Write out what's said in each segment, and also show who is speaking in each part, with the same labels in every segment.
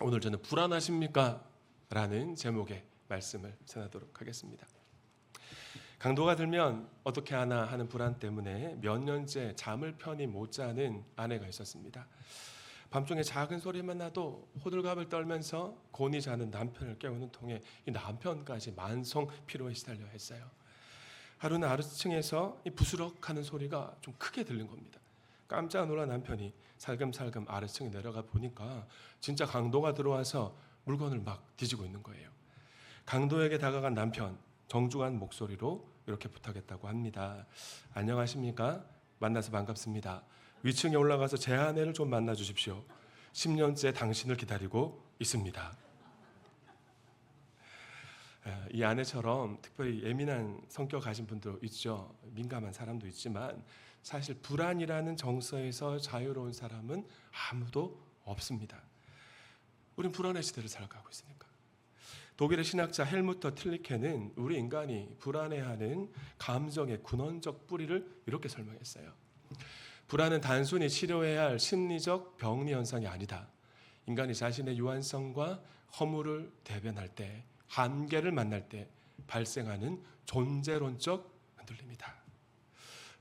Speaker 1: 오늘 저는 불안하십니까? 라는 제목의 말씀을 전하도록 하겠습니다. 강도가 들면 어떻게 하나 하는 불안 때문에 몇 년째 잠을 편히 못 자는 아내가 있었습니다. 밤중에 작은 소리만 나도 호들갑을 떨면서 곤히 자는 남편을 깨우는 통에 이 남편까지 만성 피로에 시달려 했어요. 하루는 아래층에서 이 부스럭하는 소리가 좀 크게 들린 겁니다. 깜짝 놀란 남편이 살금살금 아래층에 내려가 보니까 진짜 강도가 들어와서 물건을 막 뒤지고 있는 거예요. 강도에게 다가간 남편, 정중한 목소리로 이렇게 부탁했다고 합니다. 안녕하십니까? 만나서 반갑습니다. 위층에 올라가서 제 아내를 좀 만나 주십시오. 10년째 당신을 기다리고 있습니다. 이 아내처럼 특별히 예민한 성격 가진 분도 있죠. 민감한 사람도 있지만 사실 불안이라는 정서에서 자유로운 사람은 아무도 없습니다. 우린 불안의 시대를 살아가고 있으니까. 독일의 신학자 헬무터 틸리케는 우리 인간이 불안해하는 감정의 근원적 뿌리를 이렇게 설명했어요. 불안은 단순히 치료해야 할 심리적 병리 현상이 아니다. 인간이 자신의 유한성과 허물을 대변할 때, 한계를 만날 때 발생하는 존재론적 흔들림이다.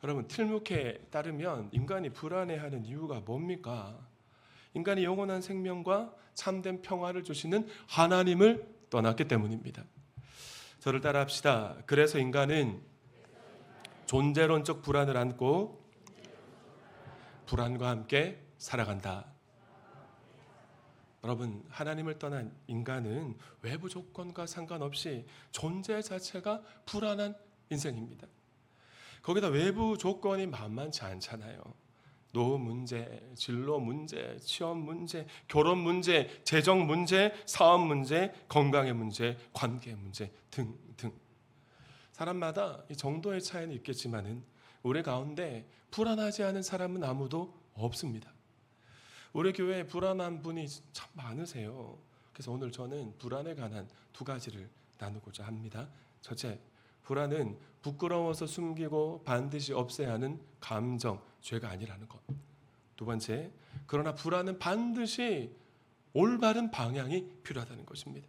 Speaker 1: 여러분, 틸무케에 따르면 인간이 불안해하는 이유가 뭡니까? 인간이 영원한 생명과 참된 평화를 주시는 하나님을 떠났기 때문입니다. 저를 따라합시다. 그래서 인간은 존재론적 불안을 안고 불안과 함께 살아간다. 여러분, 하나님을 떠난 인간은 외부 조건과 상관없이 존재 자체가 불안한 인생입니다. 거기다 외부 조건이 만만치 않잖아요. 노후 문제, 진로 문제, 취업 문제, 결혼 문제, 재정 문제, 사업 문제, 건강의 문제, 관계 문제 등등. 사람마다 이 정도의 차이는 있겠지만은 우리 가운데 불안하지 않은 사람은 아무도 없습니다. 우리 교회에 불안한 분이 참 많으세요. 그래서 오늘 저는 불안에 관한 두 가지를 나누고자 합니다. 첫째, 불안은 부끄러워서 숨기고 반드시 없애야 하는 감정, 죄가 아니라는 것. 두 번째, 그러나 불안은 반드시 올바른 방향이 필요하다는 것입니다.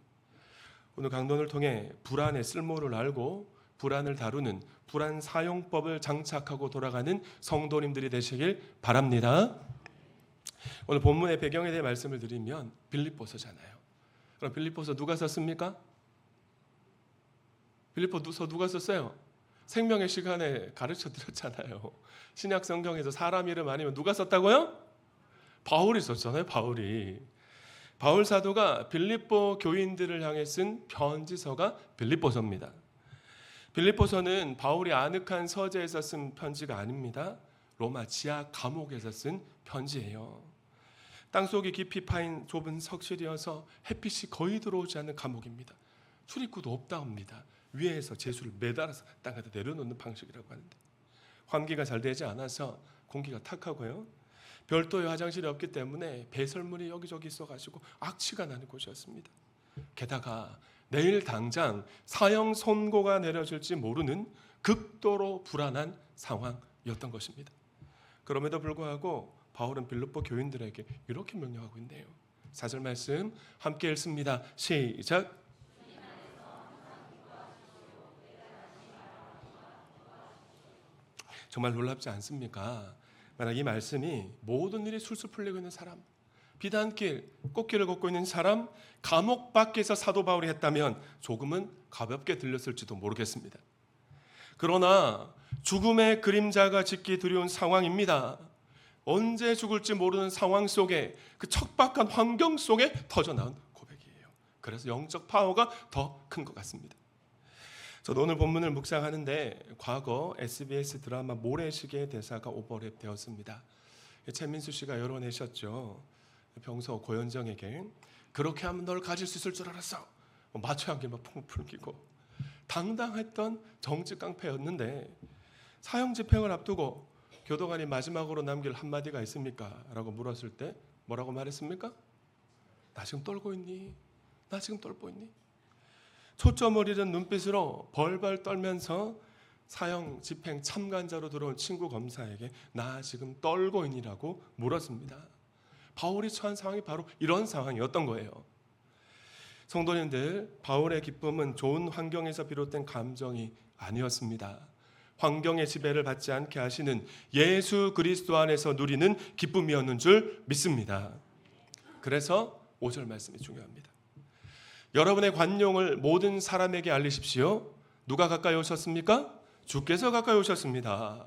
Speaker 1: 오늘 강론을 통해 불안의 쓸모를 알고 불안을 다루는 불안 사용법을 장착하고 돌아가는 성도님들이 되시길 바랍니다. 오늘 본문의 배경에 대해 말씀을 드리면 빌립보서잖아요. 그럼 빌립보서 누가 썼습니까? 빌립보서 누가 썼어요? 생명의 시간에 가르쳐 드렸잖아요. 신약 성경에서 사람 이름 아니면 누가 썼다고요? 바울이 썼잖아요. 바울 사도가 빌립보 교인들을 향해 쓴 편지서가 빌립보서입니다. 빌립보서는 바울이 아늑한 서재에서 쓴 편지가 아닙니다. 로마 지하 감옥에서 쓴 편지예요. 땅속이 깊이 파인 좁은 석실이어서 햇빛이 거의 들어오지 않는 감옥입니다. 출입구도 없다 합니다. 위에서 제수를 매달아서 땅에다 내려놓는 방식이라고 하는데, 환기가 잘 되지 않아서 공기가 탁하고요. 별도의 화장실이 없기 때문에 배설물이 여기저기 있어가지고 악취가 나는 곳이었습니다. 게다가 내일 당장 사형 선고가 내려질지 모르는 극도로 불안한 상황이었던 것입니다. 그럼에도 불구하고 바울은 빌립보 교인들에게 이렇게 명령하고 있네요. 4절 말씀 함께 읽습니다. 시작. 정말 놀랍지 않습니까? 만약 이 말씀이 모든 일이 술술 풀리고 있는 사람, 비단길, 꽃길을 걷고 있는 사람, 감옥 밖에서 사도 바울이 했다면 조금은 가볍게 들렸을지도 모르겠습니다. 그러나 죽음의 그림자가 짙기 두려운 상황입니다. 언제 죽을지 모르는 상황 속에, 그 척박한 환경 속에 터져나온 고백이에요. 그래서 영적 파워가 더 큰 것 같습니다. 저도 오늘 본문을 묵상하는데 과거 SBS 드라마 모래시계의 대사가 오버랩 되었습니다. 최민수 씨가 열어내셨죠. 평소 고현정에게 그렇게 하면 널 가질 수 있을 줄 알았어. 마초 향기 막 풍 풀기고 당당했던 정치 깡패였는데 사형 집행을 앞두고 교도관이 마지막으로 남길 한마디가 있습니까? 라고 물었을 때 뭐라고 말했습니까? 나 지금 떨고 있니? 나 지금 떨고 있니? 초점을 잃은 눈빛으로 벌벌 떨면서 사형 집행 참관자로 들어온 친구 검사에게 나 지금 떨고 있니라고 물었습니다. 바울이 처한 상황이 바로 이런 상황이었던 거예요. 성도님들, 바울의 기쁨은 좋은 환경에서 비롯된 감정이 아니었습니다. 환경의 지배를 받지 않게 하시는 예수 그리스도 안에서 누리는 기쁨이었는 줄 믿습니다. 그래서 5절 말씀이 중요합니다. 여러분의 관용을 모든 사람에게 알리십시오. 누가 가까이 오셨습니까? 주께서 가까이 오셨습니다.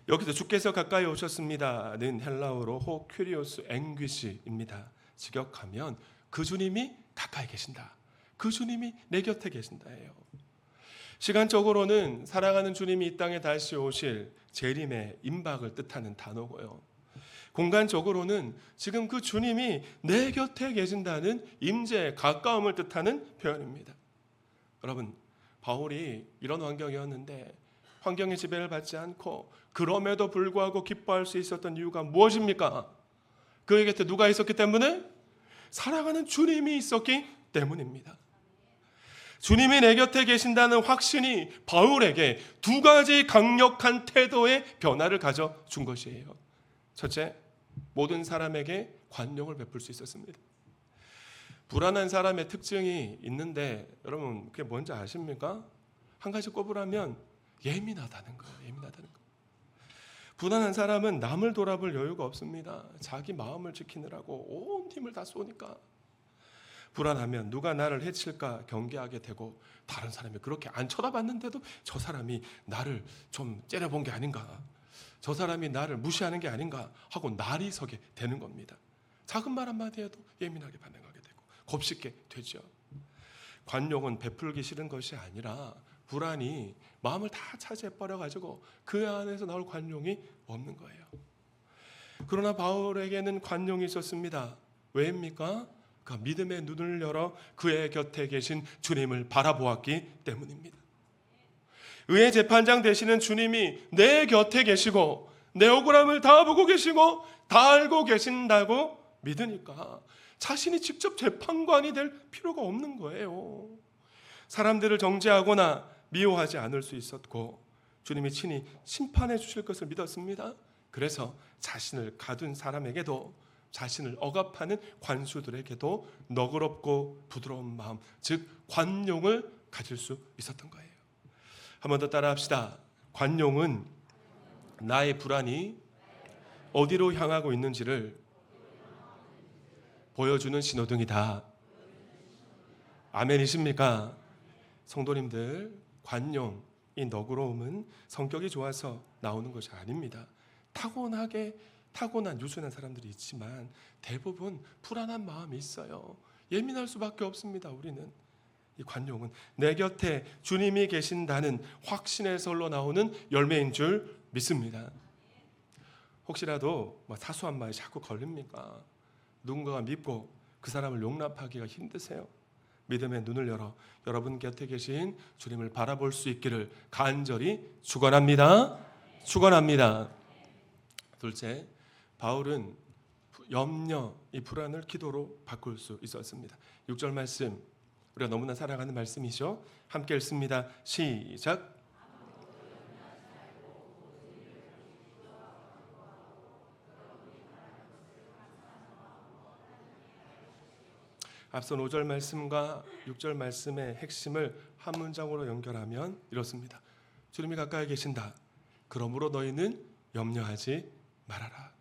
Speaker 1: 여기서 주께서 가까이 오셨습니다는 헬라어로 호 큐리오스 앵귀시입니다. 직역하면 그 주님이 가까이 계신다. 그 주님이 내 곁에 계신다예요. 시간적으로는 사랑하는 주님이 이 땅에 다시 오실 재림의 임박을 뜻하는 단어고요. 공간적으로는 지금 그 주님이 내 곁에 계신다는 임재, 가까움을 뜻하는 표현입니다. 여러분, 바울이 이런 환경이었는데 환경의 지배를 받지 않고 그럼에도 불구하고 기뻐할 수 있었던 이유가 무엇입니까? 그의 곁에 누가 있었기 때문에? 사랑하는 주님이 있었기 때문입니다. 주님이 내 곁에 계신다는 확신이 바울에게 두 가지 강력한 태도의 변화를 가져준 것이에요. 첫째, 모든 사람에게 관용을 베풀 수 있었습니다. 불안한 사람의 특징이 있는데 여러분 그게 뭔지 아십니까? 한 가지 꼽으라면 예민하다는 거예요. 예민하다는 거. 불안한 사람은 남을 돌아볼 여유가 없습니다. 자기 마음을 지키느라고 온 힘을 다 쏘니까. 불안하면 누가 나를 해칠까 경계하게 되고 다른 사람이 그렇게 안 쳐다봤는데도 저 사람이 나를 좀 째려본 게 아닌가, 저 사람이 나를 무시하는 게 아닌가 하고 날이 서게 되는 겁니다. 작은 말 한마디에도 예민하게 반응하게 되고 곱씹게 되죠. 관용은 베풀기 싫은 것이 아니라 불안이 마음을 다 차지해버려가지고 그 안에서 나올 관용이 없는 거예요. 그러나 바울에게는 관용이 있었습니다. 왜입니까? 그 믿음의 눈을 열어 그의 곁에 계신 주님을 바라보았기 때문입니다. 의의 재판장 되시는 주님이 내 곁에 계시고 내 억울함을 다 보고 계시고 다 알고 계신다고 믿으니까 자신이 직접 재판관이 될 필요가 없는 거예요. 사람들을 정죄하거나 미워하지 않을 수 있었고 주님이 친히 심판해 주실 것을 믿었습니다. 그래서 자신을 가둔 사람에게도, 자신을 억압하는 관수들에게도 너그럽고 부드러운 마음, 즉 관용을 가질 수 있었던 거예요. 한 번 더 따라합시다. 관용은 나의 불안이 어디로 향하고 있는지를 보여주는 신호등이다. 아멘이십니까? 성도님들, 관용, 이 너그러움은 성격이 좋아서 나오는 것이 아닙니다. 타고난 유순한 사람들이 있지만 대부분 불안한 마음이 있어요. 예민할 수밖에 없습니다. 우리는 이 관용은 내 곁에 주님이 계신다는 확신에서로 나오는 열매인 줄 믿습니다. 혹시라도 사소한 말이 자꾸 걸립니까? 누군가가 믿고 그 사람을 용납하기가 힘드세요? 믿음의 눈을 열어 여러분 곁에 계신 주님을 바라볼 수 있기를 간절히 축원합니다. 축원합니다. 둘째, 바울은 염려, 이 불안을 기도로 바꿀 수 있었습니다. 6절 말씀, 우리가 너무나 사랑하는 말씀이죠. 함께 읽습니다. 시작. 앞선 5절 말씀과 6절 말씀의 핵심을 한 문장으로 연결하면 이렇습니다. 주님이 가까이 계신다. 그러므로 너희는 염려하지 말아라.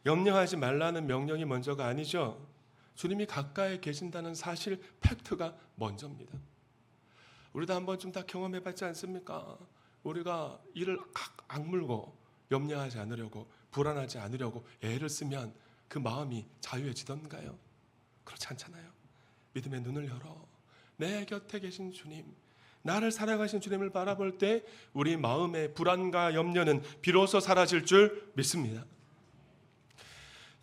Speaker 1: 염려하지 말라는 명령이 먼저가 아니죠. 주님이 가까이 계신다는 사실, 팩트가 먼저입니다. 우리도 한번 좀 다 경험해봤지 않습니까? 우리가 이를 악물고 염려하지 않으려고, 불안하지 않으려고 애를 쓰면 그 마음이 자유해지던가요? 그렇지 않잖아요. 믿음의 눈을 열어 내 곁에 계신 주님, 나를 사랑하신 주님을 바라볼 때 우리 마음의 불안과 염려는 비로소 사라질 줄 믿습니다.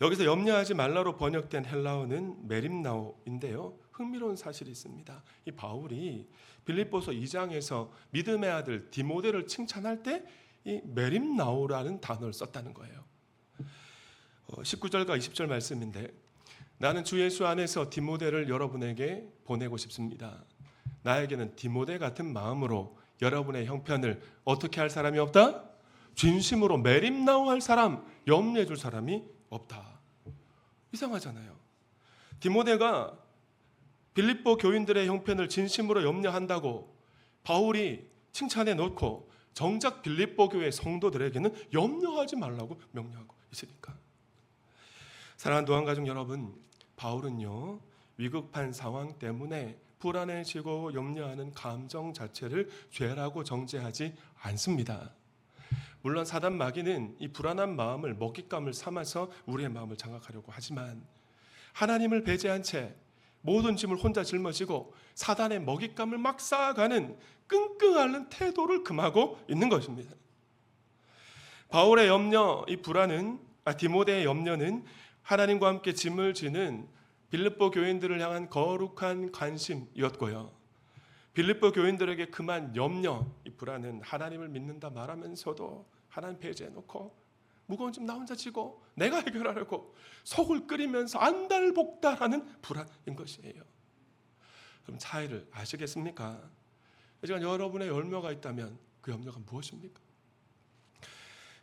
Speaker 1: 여기서 염려하지 말라로 번역된 헬라어는 메림나오인데요. 흥미로운 사실이 있습니다. 이 바울이 빌립보서 2장에서 믿음의 아들 디모데를 칭찬할 때 이 메림나오라는 단어를 썼다는 거예요. 19절과 20절 말씀인데, 나는 주 예수 안에서 디모데를 여러분에게 보내고 싶습니다. 나에게는 디모데 같은 마음으로 여러분의 형편을 어떻게 할 사람이 없다? 진심으로 매립나우할 사람, 염려해 줄 사람이 없다. 이상하잖아요. 디모데가 빌립보 교인들의 형편을 진심으로 염려한다고 바울이 칭찬해 놓고 정작 빌립보 교회 성도들에게는 염려하지 말라고 명령하고 있으니까. 사랑하는 도안가족 여러분, 바울은요 위급한 상황 때문에 불안해지고 염려하는 감정 자체를 죄라고 정죄하지 않습니다. 물론 사단 마귀는 이 불안한 마음을 먹잇감을 삼아서 우리의 마음을 장악하려고 하지만 하나님을 배제한 채 모든 짐을 혼자 짊어지고 사단의 먹잇감을 막 쌓아가는 끙끙 앓는 태도를 금하고 있는 것입니다. 바울의 염려, 이 불안은 디모데의 염려는 하나님과 함께 짐을 지는 빌립보 교인들을 향한 거룩한 관심이었고요. 빌립보 교인들에게 그만 염려, 이 불안은 하나님을 믿는다 말하면서도 하나님 배제해놓고 무거운 짐 나 혼자 지고 내가 해결하려고 속을 끓이면서 안달복달하는 불안인 것이에요. 그럼 차이를 아시겠습니까? 하지만 여러분의 염려가 있다면 그 염려가 무엇입니까?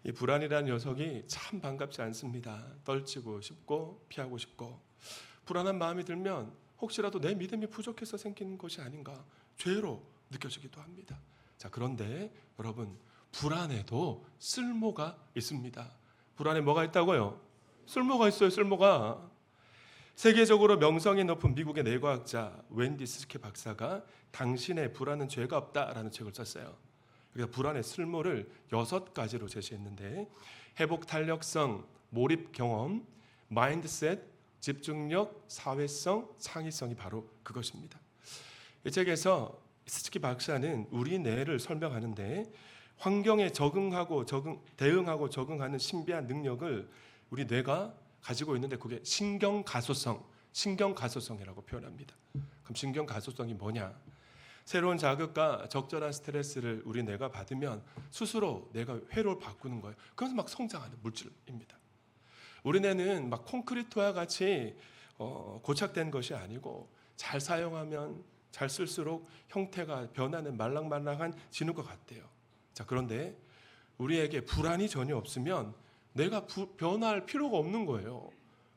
Speaker 1: 이 불안이라는 녀석이 참 반갑지 않습니다. 떨치고 싶고 피하고 싶고 불안한 마음이 들면 혹시라도 내 믿음이 부족해서 생기는 것이 아닌가 죄로 느껴지기도 합니다. 자, 그런데 여러분 불안에도 쓸모가 있습니다. 불안에 뭐가 있다고요? 쓸모가 있어요. 쓸모가. 세계적으로 명성이 높은 미국의 뇌과학자 웬디 스키 박사가 당신의 불안은 죄가 없다라는 책을 썼어요. 그래서 불안의 쓸모를 6가지로 제시했는데 회복 탄력성, 몰입 경험, 마인드셋, 집중력, 사회성, 창의성이 바로 그것입니다. 이 책에서 스키 박사는 우리 뇌를 설명하는데 환경에 대응하고 적응하는 신비한 능력을 우리 뇌가 가지고 있는데 그게 신경가소성이라고 표현합니다. 그럼 신경가소성이 뭐냐? 새로운 자극과 적절한 스트레스를 우리 뇌가 받으면 스스로 뇌가 회로를 바꾸는 거예요. 그래서 막 성장하는 물질입니다. 우리 뇌는 막 콘크리트와 같이 고착된 것이 아니고 잘 사용하면 잘 쓸수록 형태가 변하는 말랑말랑한 진흙과 같대요. 자, 그런데 우리에게 불안이 전혀 없으면 내가 변할 필요가 없는 거예요.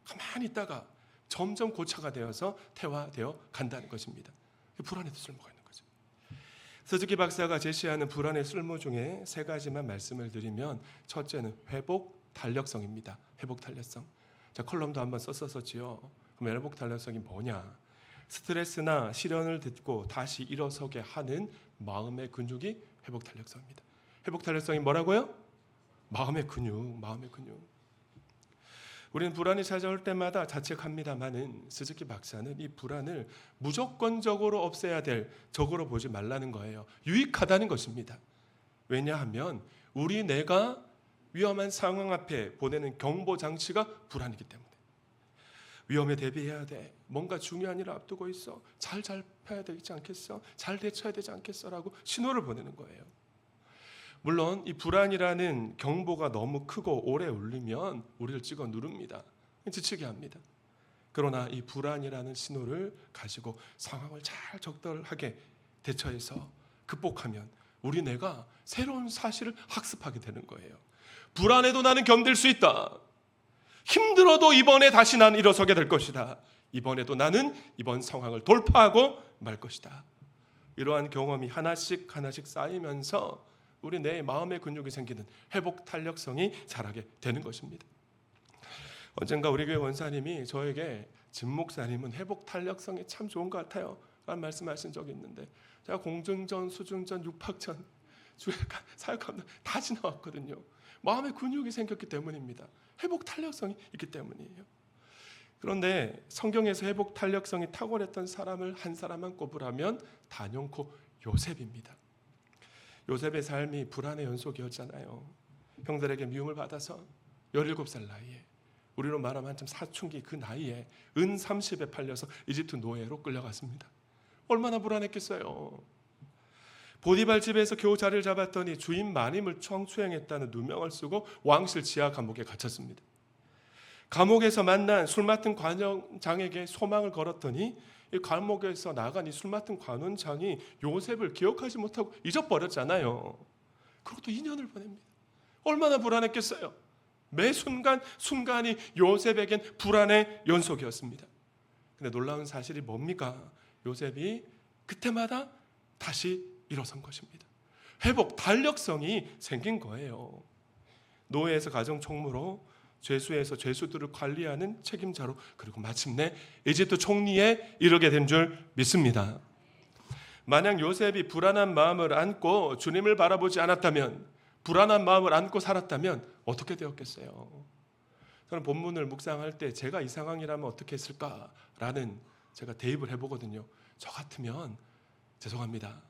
Speaker 1: 가만히 있다가 점점 고차가 되어서 태화되어 간다는 것입니다. 불안에도 쓸모가 있는 거죠. 스즈키 박사가 제시하는 불안의 쓸모 중에 3가지만 말씀을 드리면 첫째는 회복 탄력성입니다. 회복 탄력성. 자, 컬럼도 한번 썼었지요. 그럼 회복 탄력성이 뭐냐? 스트레스나 시련을 듣고 다시 일어서게 하는 마음의 근육이 회복 탄력성입니다. 회복 탄력성이 뭐라고요? 마음의 근육. 우리는 불안이 찾아올 때마다 자책합니다마는 스즈키 박사는 이 불안을 무조건적으로 없애야 될 적으로 보지 말라는 거예요. 유익하다는 것입니다. 왜냐하면 우리 뇌가 위험한 상황 앞에 보내는 경보 장치가 불안이기 때문에 위험에 대비해야 돼. 뭔가 중요한 일을 앞두고 있어. 잘 잡혀야 되지 않겠어? 잘 대처해야 되지 않겠어? 라고 신호를 보내는 거예요. 물론 이 불안이라는 경보가 너무 크고 오래 울리면 우리를 찍어 누릅니다. 지치게 합니다. 그러나 이 불안이라는 신호를 가지고 상황을 잘 적절하게 대처해서 극복하면 우리 뇌가 새로운 사실을 학습하게 되는 거예요. 불안해도 나는 견딜 수 있다. 힘들어도 이번에 다시 나는 일어서게 될 것이다. 이번에도 나는 이번 상황을 돌파하고 말 것이다. 이러한 경험이 하나씩 쌓이면서 우리 내 마음의 근육이 생기는 회복 탄력성이 자라게 되는 것입니다. 언젠가 우리 교회 원사님이 저에게 진 목사님은 회복 탄력성이 참 좋은 것 같아요 라는 말씀하신 적이 있는데 제가 공중전, 수중전, 육박전 주에 사역하면 다 지나왔거든요. 마음의 근육이 생겼기 때문입니다. 회복 탄력성이 있기 때문이에요. 그런데 성경에서 회복 탄력성이 탁월했던 사람을 한 사람만 꼽으라면 단연코 요셉입니다. 요셉의 삶이 불안의 연속이었잖아요. 형들에게 미움을 받아서 17살 나이에 우리로 말하면 한참 사춘기 그 나이에 은 30에 팔려서 이집트 노예로 끌려갔습니다. 얼마나 불안했겠어요. 보디발 집에서 겨우 자리를 잡았더니 주인 마님을 성추행했다는 누명을 쓰고 왕실 지하 감옥에 갇혔습니다. 감옥에서 만난 술 맡은 관원장에게 소망을 걸었더니 이 감옥에서 나간 이 술 맡은 관원장이 요셉을 기억하지 못하고 잊어버렸잖아요. 그리고 또 2년을 보냅니다. 얼마나 불안했겠어요. 매 순간이 요셉에겐 불안의 연속이었습니다. 근데 놀라운 사실이 뭡니까? 요셉이 그때마다 다시 일어선 것입니다. 회복 탄력성이 생긴 거예요. 노예에서 가정총무로, 죄수에서 죄수들을 관리하는 책임자로, 그리고 마침내 이집트 총리에 이르게 된 줄 믿습니다. 만약 요셉이 불안한 마음을 안고 주님을 바라보지 않았다면, 불안한 마음을 안고 살았다면 어떻게 되었겠어요? 저는 본문을 묵상할 때 제가 이 상황이라면 어떻게 했을까라는 제가 대입을 해보거든요. 저 같으면 죄송합니다,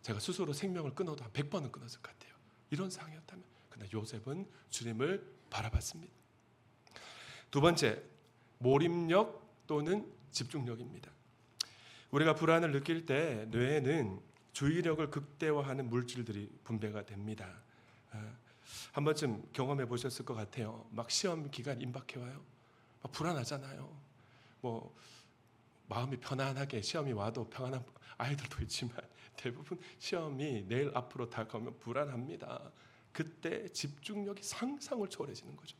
Speaker 1: 제가 스스로 생명을 끊어도 한 100번은 끊었을 것 같아요. 이런 상황이었다면. 그러나 요셉은 주님을 바라봤습니다. 두 번째, 몰입력 또는 집중력입니다. 우리가 불안을 느낄 때 뇌에는 주의력을 극대화하는 물질들이 분배가 됩니다. 한 번쯤 경험해 보셨을 것 같아요. 막 시험 기간 임박해 와요. 막 불안하잖아요. 뭐 마음이 편안하게 시험이 와도 평안한 아이들도 있지만 대부분 시험이 내일 앞으로 다가오면 불안합니다. 그때 집중력이 상상을 초월해지는 거죠.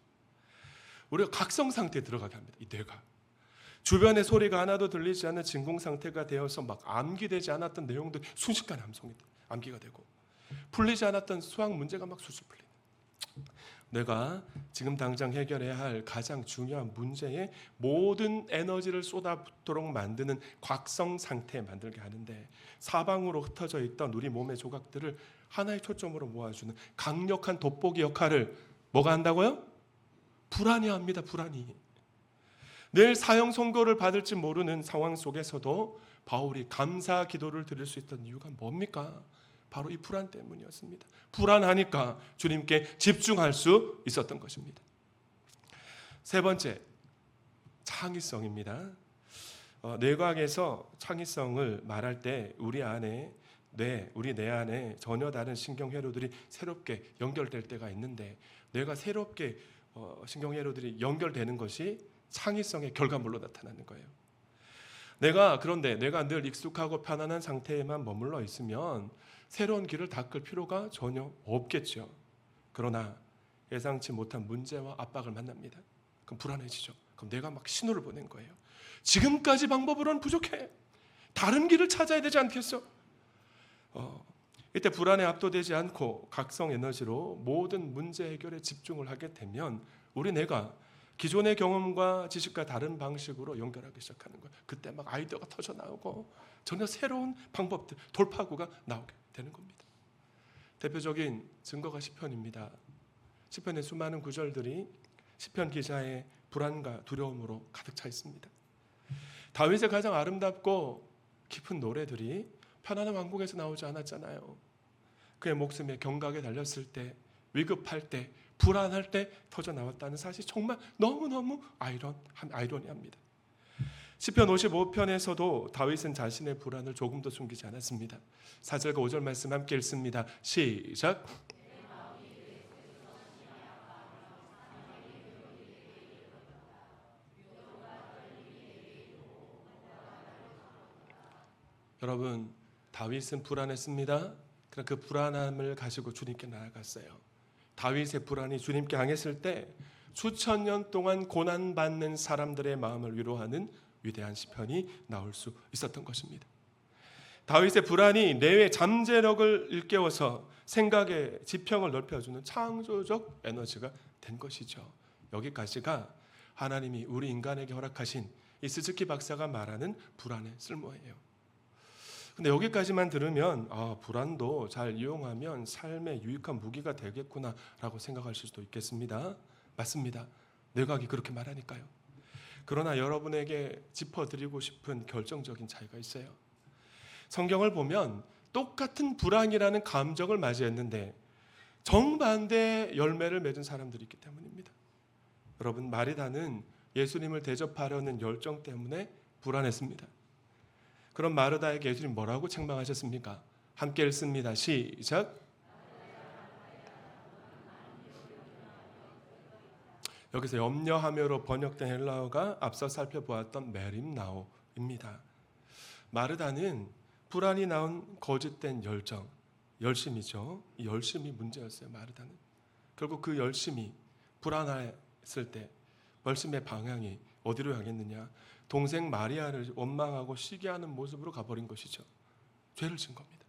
Speaker 1: 우리가 각성 상태에 들어가게 합니다. 이 뇌가 주변의 소리가 하나도 들리지 않는 진공 상태가 되어서 막 암기되지 않았던 내용도 순식간에 암기가 되고, 풀리지 않았던 수학 문제가 막 술술 풀리는, 내가 지금 당장 해결해야 할 가장 중요한 문제에 모든 에너지를 쏟아붓도록 만드는 각성 상태에 만들게 하는데, 사방으로 흩어져 있던 우리 몸의 조각들을 하나의 초점으로 모아주는 강력한 돋보기 역할을 뭐가 한다고요? 불안이 합니다. 불안이. 내일 사형 선고를 받을지 모르는 상황 속에서도 바울이 감사 기도를 드릴 수 있던 이유가 뭡니까? 바로 이 불안 때문이었습니다. 불안하니까 주님께 집중할 수 있었던 것입니다. 세 번째, 창의성입니다. 뇌과학에서 창의성을 말할 때 우리 뇌 안에 전혀 다른 신경회로들이 새롭게 연결될 때가 있는데, 뇌가 새롭게 신경회로들이 연결되는 것이 창의성의 결과물로 나타나는 거예요. 그런데 내가 늘 익숙하고 편안한 상태에만 머물러 있으면 새로운 길을 닦을 필요가 전혀 없겠죠. 그러나 예상치 못한 문제와 압박을 만납니다. 그럼 불안해지죠. 그럼 내가 막 신호를 보낸 거예요. 지금까지 방법으로는 부족해. 다른 길을 찾아야 되지 않겠어? 이때 불안에 압도되지 않고 각성 에너지로 모든 문제 해결에 집중을 하게 되면 우리 뇌가 기존의 경험과 지식과 다른 방식으로 연결하기 시작하는 거예요. 그때 막 아이디어가 터져 나오고 전혀 새로운 방법들, 돌파구가 나오게 되는 겁니다. 대표적인 증거가 시편입니다. 시편의 수많은 구절들이 시편 기자의 불안과 두려움으로 가득 차 있습니다. 다윗의 가장 아름답고 깊은 노래들이 편안한 왕국에서 나오지 않았잖아요. 그의 목숨에 경각에 달렸을 때, 위급할 때, 불안할 때 터져 나왔다는 사실이 정말 너무너무 아이러니합니다. 시편 55편에서도 다윗은 자신의 불안을 조금도 숨기지 않았습니다. 4절과 5절 말씀 함께 읽습니다. 시작. 여러분, 다윗은 불안했습니다. 그러나 그 불안함을 가지고 주님께 나아갔어요. 다윗의 불안이 주님께 향했을 때 수천 년 동안 고난받는 사람들의 마음을 위로하는 위대한 시편이 나올 수 있었던 것입니다. 다윗의 불안이 뇌의 잠재력을 일깨워서 생각의 지평을 넓혀주는 창조적 에너지가 된 것이죠. 여기까지가 하나님이 우리 인간에게 허락하신 이 스즈키 박사가 말하는 불안의 쓸모예요. 근데 여기까지만 들으면 불안도 잘 이용하면 삶에 유익한 무기가 되겠구나라고 생각하실 수도 있겠습니다. 맞습니다. 뇌과학이 그렇게 말하니까요. 그러나 여러분에게 짚어드리고 싶은 결정적인 차이가 있어요. 성경을 보면 똑같은 불안이라는 감정을 맞이했는데 정반대의 열매를 맺은 사람들이 있기 때문입니다. 여러분, 마리다는 예수님을 대접하려는 열정 때문에 불안했습니다. 그럼 마르다에게 예수님 뭐라고 책망하셨습니까? 함께 읽습니다. 시작. 여기서 염려하며로 번역된 헬라어가 앞서 살펴보았던 메림나오입니다. 마르다는 불안이 낳은 거짓된 열심이죠. 이 열심이 문제였어요. 마르다는 결국 그 열심이 불안했을 때 열심의 방향이 어디로 향했느냐? 동생 마리아를 원망하고 시기하는 모습으로 가버린 것이죠. 죄를 진 겁니다.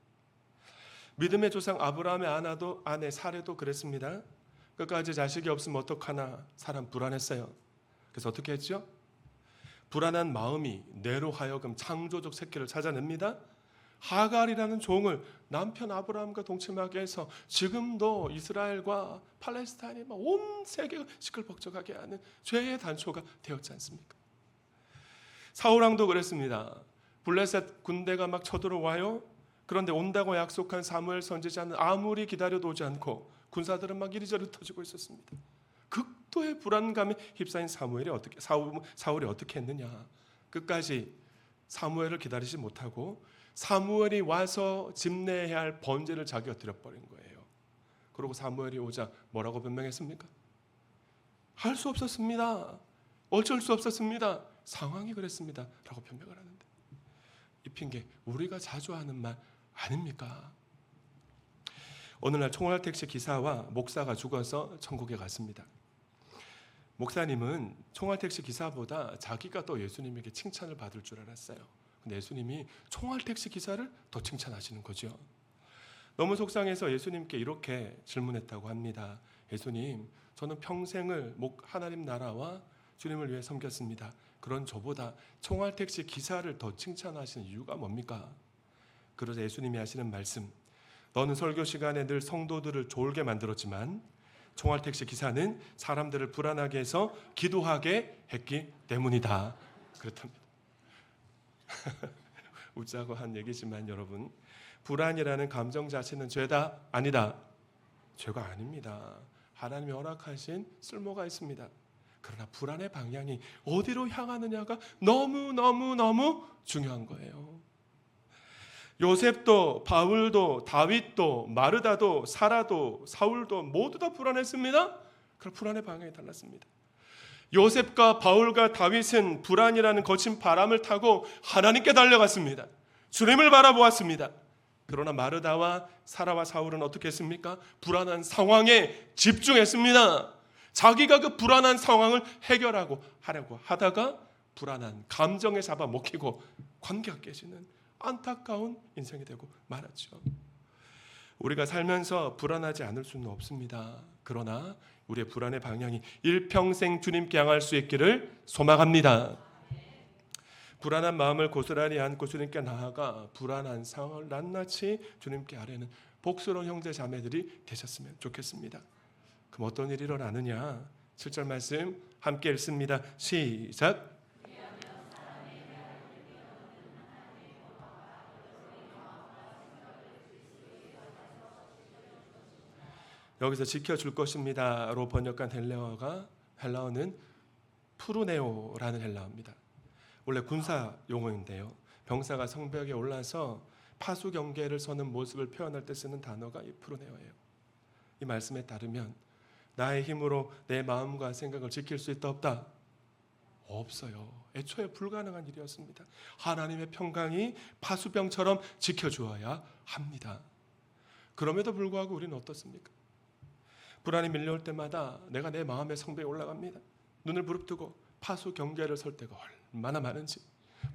Speaker 1: 믿음의 조상 아브라함의 아내 사례도 그랬습니다. 끝까지 자식이 없으면 어떡하나 사람 불안했어요. 그래서 어떻게 했죠? 불안한 마음이 뇌로 하여금 창조적 새끼를 찾아냅니다. 하갈이라는 종을 남편 아브라함과 동침하게 해서 지금도 이스라엘과 팔레스타인이 온 세계가 시끌벅적하게 하는 죄의 단초가 되었지 않습니까? 사울왕도 그랬습니다. 블레셋 군대가 막 쳐들어와요. 그런데 온다고 약속한 사무엘 선지자는 아무리 기다려도 오지 않고 군사들은 막 이리저리 터지고 있었습니다. 극도의 불안감에 휩싸인 사울이 어떻게 했느냐? 끝까지 사무엘을 기다리지 못하고 사무엘이 와서 집례해야 할 번제를 자기가 드려버린 거예요. 그리고 사무엘이 오자 뭐라고 변명했습니까? 할 수 없었습니다. 어쩔 수 없었습니다. 상황이 그랬습니다. 라고 변명을 하는데, 이 핑계 우리가 자주 하는 말 아닙니까? 어느 날 총알택시 기사와 목사가 죽어서 천국에 갔습니다. 목사님은 총알택시 기사보다 자기가 또 예수님에게 칭찬을 받을 줄 알았어요. 근데 예수님이 총알택시 기사를 더 칭찬하시는 거죠. 너무 속상해서 예수님께 이렇게 질문했다고 합니다. 예수님, 저는 평생을 하나님 나라와 주님을 위해 섬겼습니다. 그런 저보다 총알택시 기사를 더 칭찬하시는 이유가 뭡니까? 그러자 예수님이 하시는 말씀, 너는 설교 시간에 늘 성도들을 졸게 만들었지만 총알택시 기사는 사람들을 불안하게 해서 기도하게 했기 때문이다. 그렇답니다. 웃자고 한 얘기지만 여러분, 불안이라는 감정 자체는 죄다? 아니다. 죄가 아닙니다. 하나님이 허락하신 쓸모가 있습니다. 그러나 불안의 방향이 어디로 향하느냐가 너무 중요한 거예요. 요셉도 바울도 다윗도 마르다도 사라도 사울도 모두 다 불안했습니다. 그럼 불안의 방향이 달랐습니다. 요셉과 바울과 다윗은 불안이라는 거친 바람을 타고 하나님께 달려갔습니다. 주님을 바라보았습니다. 그러나 마르다와 사라와 사울은 어떻게 했습니까? 불안한 상황에 집중했습니다. 자기가 그 불안한 상황을 해결하고 하려고 하다가 불안한 감정에 잡아먹히고 관계가 깨지는 안타까운 인생이 되고 말았죠. 우리가 살면서 불안하지 않을 수는 없습니다. 그러나 우리의 불안의 방향이 일평생 주님께 향할 수 있기를 소망합니다. 불안한 마음을 고스란히 안고 주님께 나아가 불안한 상황을 낱낱이 주님께 아뢰는 복스러운 형제 자매들이 되셨으면 좋겠습니다. 그럼 어떤 일이 일어나느냐? 7절 말씀 함께 읽습니다. 시작. 여기서 지켜줄 것입니다로 번역한 헬라어는 푸르네오라는 헬라어입니다. 원래 군사 용어인데요, 병사가 성벽에 올라서 파수 경계를 서는 모습을 표현할 때 쓰는 단어가 이 푸르네오예요. 이 말씀에 따르면 나의 힘으로 내 마음과 생각을 지킬 수 있다 없다? 없어요. 애초에 불가능한 일이었습니다. 하나님의 평강이 파수병처럼 지켜주어야 합니다. 그럼에도 불구하고 우리는 어떻습니까? 불안이 밀려올 때마다 내가 내 마음의 성벽에 올라갑니다. 눈을 부릅뜨고 파수 경계를 설 때가 얼마나 많은지,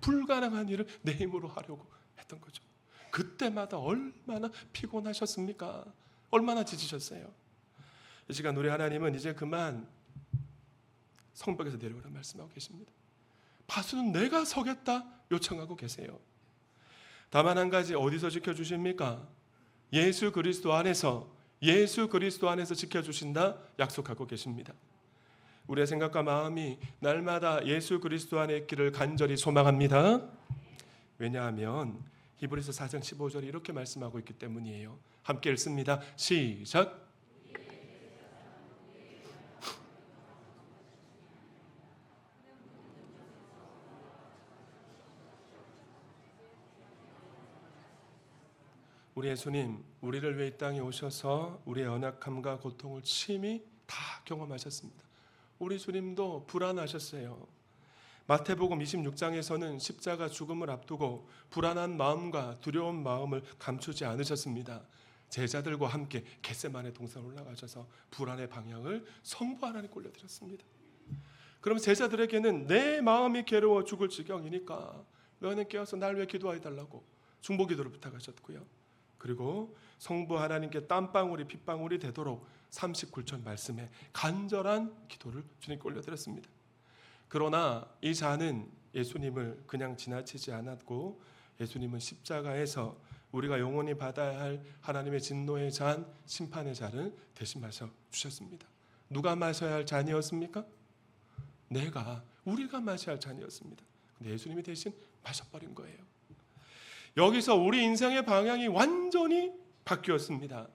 Speaker 1: 불가능한 일을 내 힘으로 하려고 했던 거죠. 그때마다 얼마나 피곤하셨습니까? 얼마나 지치셨어요? 이 시간 우리 하나님은 이제 그만 성벽에서 내려오라 말씀하고 계십니다. 파수는 내가 서겠다 요청하고 계세요. 다만 한 가지, 어디서 지켜주십니까? 예수 그리스도 안에서 지켜주신다 약속하고 계십니다. 우리의 생각과 마음이 날마다 예수 그리스도 안에 있기를 간절히 소망합니다. 왜냐하면 히브리서 4장 15절이 이렇게 말씀하고 있기 때문이에요. 함께 읽습니다. 시작. 우리 예수님, 우리를 위해 이 땅에 오셔서 우리의 연약함과 고통을 친히 다 경험하셨습니다. 우리 주님도 불안하셨어요. 마태복음 26장에서는 십자가 죽음을 앞두고 불안한 마음과 두려운 마음을 감추지 않으셨습니다. 제자들과 함께 겟세마네 동산 올라가셔서 불안의 방향을 성부 하나님께 올려드렸습니다. 그럼 제자들에게는 내 마음이 괴로워 죽을 지경이니까 너희는 깨어서 날 위해 기도해 달라고 중보기도를 부탁하셨고요. 그리고 성부 하나님께 땀방울이 핏방울이 되도록 39절 말씀에 간절한 기도를 주님께 올려드렸습니다. 그러나 이 잔은 예수님을 그냥 지나치지 않았고 예수님은 십자가에서 우리가 영원히 받아야 할 하나님의 진노의 잔, 심판의 잔을 대신 마셔 주셨습니다. 누가 마셔야 할 잔이었습니까? 우리가 마셔야 할 잔이었습니다. 근데 예수님이 대신 마셔버린 거예요. 여기서 우리 인생의 방향이 완전히 바뀌었습니다.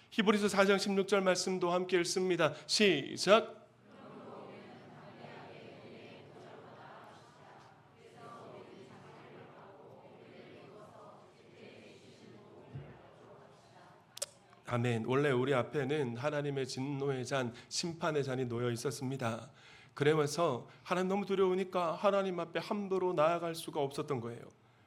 Speaker 1: 히브리서 4장 16절 말씀도 함께 읽습니다. 시작. 아멘. 원래 우리 앞에는 하나님의 진노의 잔, 심판의 잔이 놓여 있었습니다. 그러면서 하나님 너무 두려우니까 하나님 앞에 함부로 나아갈 수가 없었던 거예요.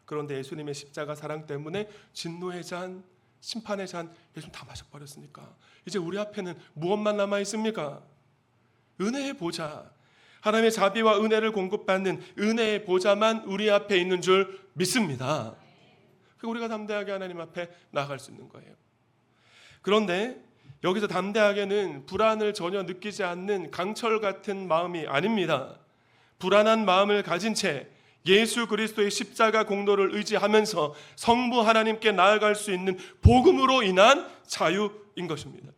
Speaker 1: 그런데 예수님의 십자가 사랑 때문에 진노의 잔, 심판의 잔 예수님 다 마셔버렸으니까 이제 우리 앞에는 무엇만 남아 있습니까? 은혜의 보좌, 하나님의 자비와 은혜를 공급받는 은혜의 보좌만 우리 앞에 있는 줄 믿습니다. 그리고 우리가 담대하게 하나님 앞에 나아갈 수 있는 거예요. 그런데 여기서 담대하게는 불안을 전혀 느끼지 않는 강철 같은 마음이 아닙니다. 불안한 마음을 가진 채 예수 그리스도의 십자가 공로를 의지하면서 성부 하나님께 나아갈 수 있는 복음으로 인한 자유인 것입니다.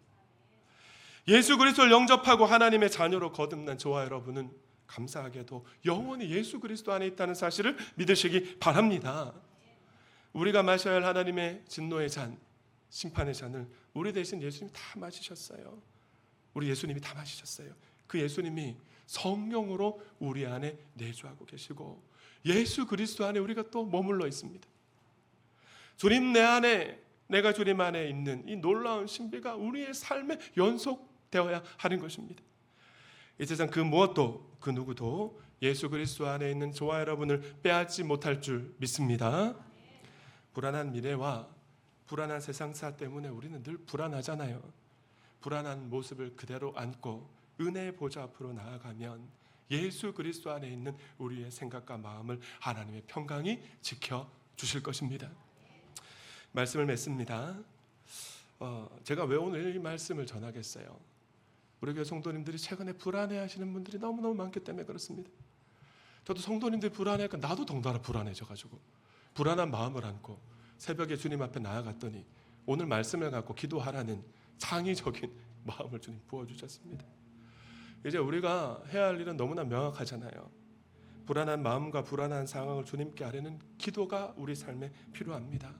Speaker 1: 예수 그리스도를 영접하고 하나님의 자녀로 거듭난 저와 여러분은 감사하게도 영원히 예수 그리스도 안에 있다는 사실을 믿으시기 바랍니다. 우리가 마셔야 할 하나님의 진노의 잔, 심판의 잔을 우리 대신 예수님이 다 마시셨어요. 우리 예수님이 다 마시셨어요. 그 예수님이 성령으로 우리 안에 내주하고 계시고 예수 그리스도 안에 우리가 또 머물러 있습니다. 주님 내 안에, 내가 주님 안에 있는 이 놀라운 신비가 우리의 삶에 연속되어야 하는 것입니다. 이 세상 그 무엇도 그 누구도 예수 그리스도 안에 있는 저와 여러분을 빼앗지 못할 줄 믿습니다. 불안한 미래와 불안한 세상사 때문에 우리는 늘 불안하잖아요. 불안한 모습을 그대로 안고 은혜의 보좌 앞으로 나아가면 예수 그리스도 안에 있는 우리의 생각과 마음을 하나님의 평강이 지켜주실 것입니다. 말씀을 맺습니다. 제가 왜 오늘 이 말씀을 전하겠어요? 우리 교회 성도님들이 최근에 불안해하시는 분들이 너무너무 많기 때문에 그렇습니다. 저도 성도님들이 불안해하니까 나도 덩달아 불안해져가지고 불안한 마음을 안고 새벽에 주님 앞에 나아갔더니 오늘 말씀을 갖고 기도하라는 창의적인 마음을 주님 부어주셨습니다. 이제 우리가 해야 할 일은 너무나 명확하잖아요. 불안한 마음과 불안한 상황을 주님께 아뢰는 기도가 우리 삶에 필요합니다.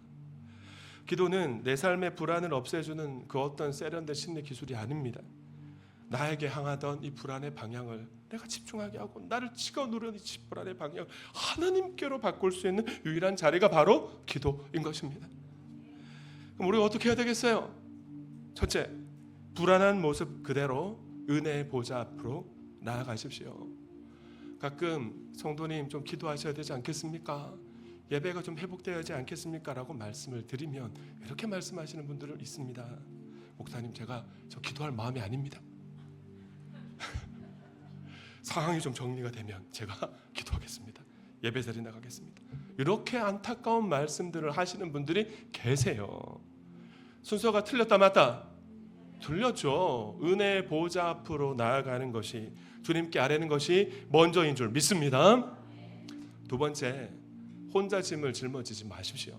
Speaker 1: 기도는 내 삶의 불안을 없애주는 그 어떤 세련된 심리 기술이 아닙니다. 나에게 향하던 이 불안의 방향을 내가 집중하게 하고 나를 치고 누르는 이 불안의 방향을 하나님께로 바꿀 수 있는 유일한 자리가 바로 기도인 것입니다. 그럼 우리가 어떻게 해야 되겠어요? 첫째, 불안한 모습 그대로 은혜의 보좌 앞으로 나아가십시오. 가끔 성도님 좀 기도하셔야 되지 않겠습니까? 예배가 좀 회복되어야 하지 않겠습니까? 라고 말씀을 드리면 이렇게 말씀하시는 분들은 있습니다. 목사님 제가 저 기도할 마음이 아닙니다. 상황이 좀 정리가 되면 제가 기도하겠습니다. 예배 자리 나가겠습니다. 이렇게 안타까운 말씀들을 하시는 분들이 계세요. 순서가 틀렸다 맞다? 틀렸죠. 은혜의 보좌 앞으로 나아가는 것이 주님께 아뢰는 것이 먼저인 줄 믿습니다. 두 번째, 혼자 짐을 짊어지지 마십시오.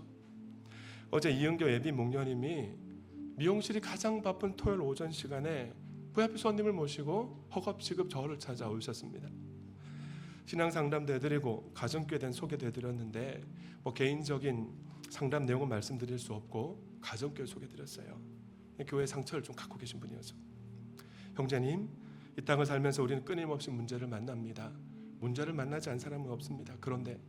Speaker 1: 어제 이은교 예비 목녀님이 미용실이 가장 바쁜 토요일 오전 시간에 VIP 손님을 모시고 허겁지겁 저를 찾아오셨습니다. 신앙 상담도 해드리고 가정교회 된 소개도 해드렸는데 개인적인 상담 내용은 말씀드릴 수 없고 가정교회 소개드렸어요. 교회 상처를 좀 갖고 계신 분이어서 형제님, 이 땅을 살면서 우리는 끊임없이 문제를 만납니다. 문제를 만나지 않은 사람은 없습니다. 그런데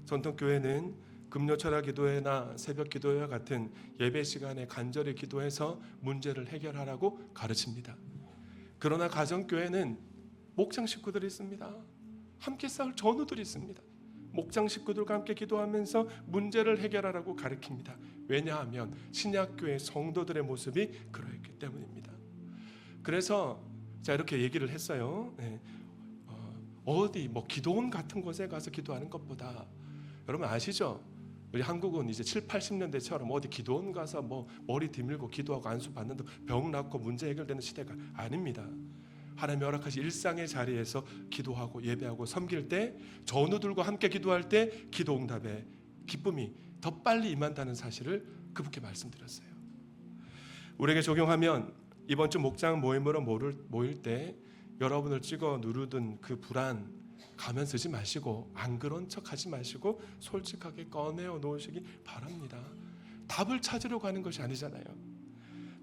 Speaker 1: 전통교회는 금요철야 기도회나 새벽 기도회와 같은 예배 시간에 간절히 기도해서 문제를 해결하라고 가르칩니다. 그러나 가정교회는 목장 식구들이 있습니다. 함께 싸울 전우들이 있습니다. 목장 식구들과 함께 기도하면서 문제를 해결하라고 가르칩니다. 왜냐하면 신약교회 성도들의 모습이 그러했기 때문입니다. 그래서 자 이렇게 얘기를 했어요. 네. 어디 뭐 기도원 같은 곳에 가서 기도하는 것보다 여러분 아시죠? 우리 한국은 이제 7, 80년대처럼 어디 기도원 가서 뭐 머리 뒤밀고 기도하고 안수 받는다 병 낫고 문제 해결되는 시대가 아닙니다. 하나님의 허락하신 일상의 자리에서 기도하고 예배하고 섬길 때 전우들과 함께 기도할 때 기도 응답의 기쁨이 더 빨리 임한다는 사실을 그분께 말씀드렸어요. 우리에게 적용하면 이번 주 목장 모임으로 모일 때 여러분을 찍어 누르던 그 불안 가면 쓰지 마시고 안 그런 척 하지 마시고 솔직하게 꺼내어 놓으시기 바랍니다. 답을 찾으려고 하는 것이 아니잖아요.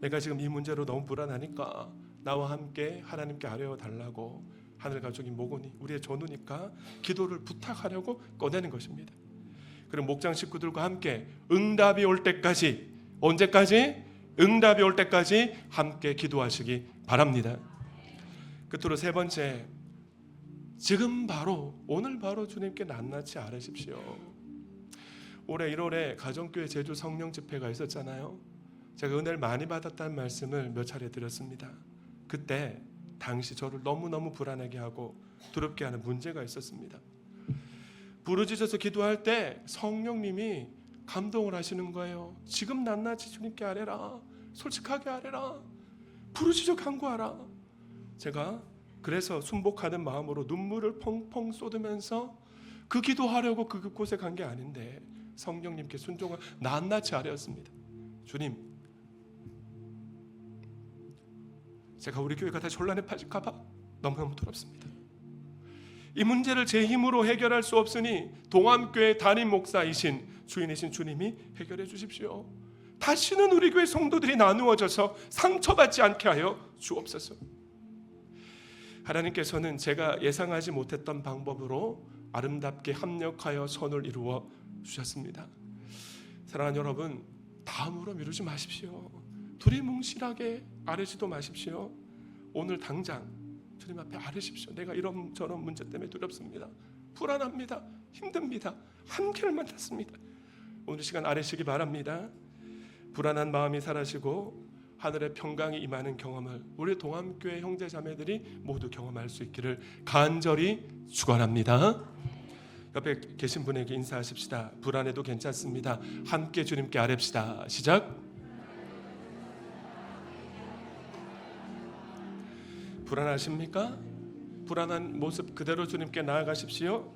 Speaker 1: 내가 지금 이 문제로 너무 불안하니까 나와 함께 하나님께 아뢰어 달라고 하늘 가족이 뭐고니 우리의 전우니까 기도를 부탁하려고 꺼내는 것입니다. 그리고 목장 식구들과 함께 응답이 올 때까지 언제까지? 응답이 올 때까지 함께 기도하시기 바랍니다. 끝으로 세 번째, 지금 바로 오늘 바로 주님께 낱낱이 아뢰십시오. 올해 1월에 가정교회 제주 성령 집회가 있었잖아요. 제가 은혜를 많이 받았다는 말씀을 몇 차례 드렸습니다. 그때 당시 저를 너무너무 불안하게 하고 두렵게 하는 문제가 있었습니다. 부르짖어서 기도할 때 성령님이 감동을 하시는 거예요. 지금 낱낱이 주님께 아뢰라. 솔직하게 아뢰라. 부르짖어 간구하라. 제가 그래서 순복하는 마음으로 눈물을 펑펑 쏟으면서 그 기도하려고 그곳에 간 게 아닌데 성령님께 순종을 낱낱이 아뢰었습니다. 주님, 제가 우리 교회가 다시 혼란에 빠질까 봐 너무너무 두렵습니다. 이 문제를 제 힘으로 해결할 수 없으니 동암교회 담임 목사이신 주인이신 주님이 해결해 주십시오. 다시는 우리 교회 성도들이 나누어져서 상처받지 않게 하여 주옵소서. 하나님께서는 제가 예상하지 못했던 방법으로 아름답게 합력하여 선을 이루어 주셨습니다. 사랑하는 여러분, 다음으로 미루지 마십시오. 두리뭉실하게 아뢰지도 마십시오. 오늘 당장 주님 앞에 아뢰십시오. 내가 이런저런 문제 때문에 두렵습니다. 불안합니다. 힘듭니다. 한계를 만났습니다. 오늘 시간 아뢰시기 바랍니다. 불안한 마음이 사라지고 하늘의 평강이 임하는 경험을 우리 동암교회 형제자매들이 모두 경험할 수 있기를 간절히 축원합니다. 옆에 계신 분에게 인사하십시다. 불안해도 괜찮습니다. 함께 주님께 아뢰읍시다. 시작. 불안하십니까? 불안한 모습 그대로 주님께 나아가십시오.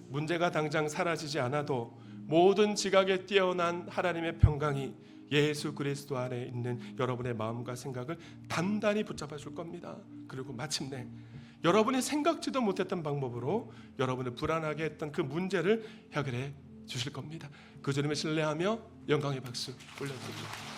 Speaker 1: 문제가 당장 사라지지 않아도 모든 지각에 뛰어난 하나님의 평강이 예수 그리스도 안에 있는 여러분의 마음과 생각을 단단히 붙잡아 줄 겁니다. 그리고 마침내 여러분이 생각지도 못했던 방법으로 여러분을 불안하게 했던 그 문제를 해결해 주실 겁니다. 그 주님을 신뢰하며 영광의 박수 올려드립니다.